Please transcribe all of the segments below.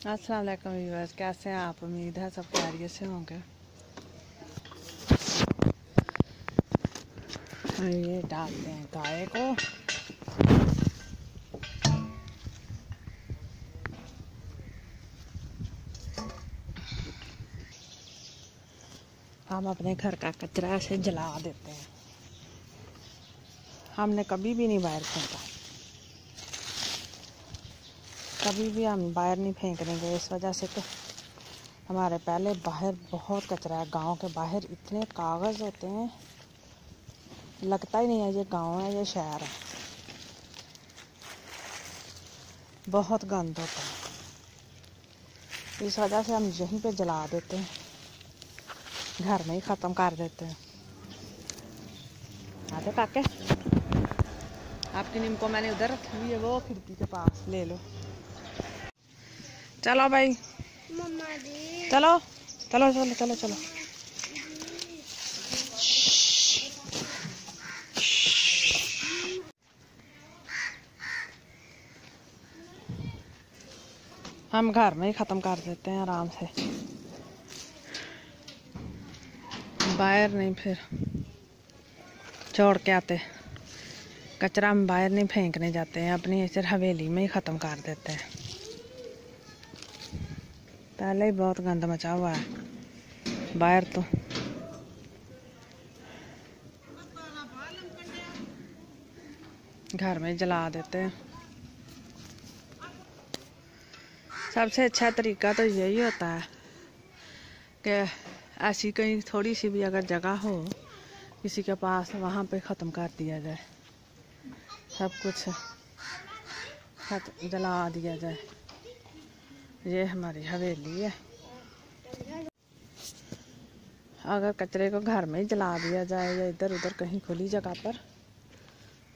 अस्सलाम वालेकुम व्यूअर्स, कैसे हैं आप? उम्मीद है सब खैरियत से होंगे। ये डालते हैं गाय को। हम अपने घर का कचरा ऐसे जला देते हैं। हमने कभी भी नहीं बाहर फेंका, कभी भी हम बाहर नहीं फेंक देंगे। इस वजह से कि हमारे पहले बाहर बहुत कचरा है। गांव के बाहर इतने कागज़ होते हैं, लगता ही नहीं है ये गांव है, ये शहर है। बहुत गंद होता है, इस वजह से हम यहीं पे जला देते हैं, घर में ही ख़त्म कर देते हैं। आते काके, आपकी नीम को मैंने उधर रखी हुई है, वो खिड़की के पास ले लो। चलो भाई, मम्मा जी चलो चलो चलो चलो चलो। हम घर में ही ख़त्म कर देते हैं आराम से, बाहर नहीं फिर छोड़ के आते। कचरा हम बाहर नहीं फेंकने जाते हैं, अपनी ऐसे हवेली में ही ख़त्म कर देते हैं। पहले ही बहुत गंद मचा हुआ है बाहर, तो घर में जला देते हैं। सबसे अच्छा तरीका तो यही होता है कि ऐसी कहीं थोड़ी सी भी अगर जगह हो किसी के पास, वहाँ पे ख़त्म कर दिया जाए, सब कुछ जला दिया जाए। ये हमारी हवेली है। अगर कचरे को घर में ही जला दिया जाए या इधर उधर कहीं खुली जगह पर,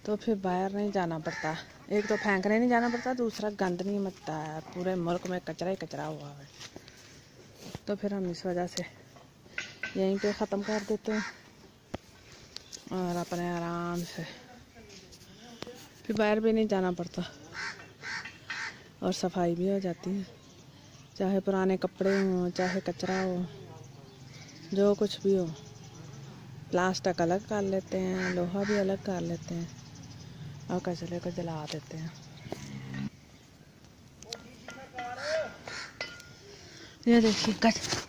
तो फिर बाहर नहीं जाना पड़ता। एक तो फेंकने नहीं जाना पड़ता, दूसरा गंद नहीं मचता है। पूरे मुल्क में कचरा ही कचरा हुआ है, तो फिर हम इस वजह से यहीं पे ख़त्म कर देते हैं और अपने आराम से फिर बाहर भी नहीं जाना पड़ता और सफाई भी हो जाती है। चाहे पुराने कपड़े हों, चाहे कचरा हो, जो कुछ भी हो, प्लास्टिक अलग कर लेते हैं, लोहा भी अलग कर लेते हैं और कचरे को जला देते हैं। ये देखिए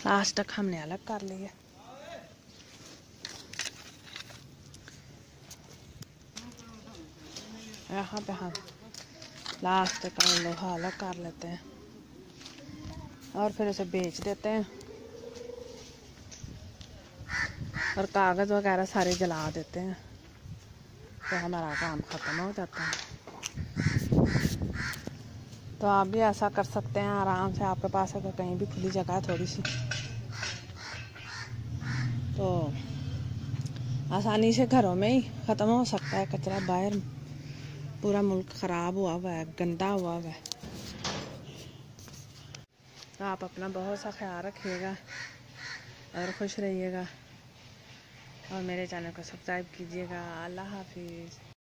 प्लास्टिक हमने अलग कर लिया। यहाँ पे हम प्लास्टिक और लोहा अलग कर लेते हैं और फिर उसे बेच देते हैं और कागज़ वगैरह सारे जला देते हैं, तो हमारा काम ख़त्म हो जाता है। तो आप भी ऐसा कर सकते हैं आराम से। आपके पास अगर कहीं भी खुली जगह है थोड़ी सी, तो आसानी से घरों में ही ख़त्म हो सकता है कचरा। बाहर पूरा मुल्क ख़राब हुआ हुआ है, गंदा हुआ हुआ है। तो आप अपना बहुत सा ख्याल रखिएगा और खुश रहिएगा और मेरे चैनल को सब्सक्राइब कीजिएगा। अल्लाह हाफिज़।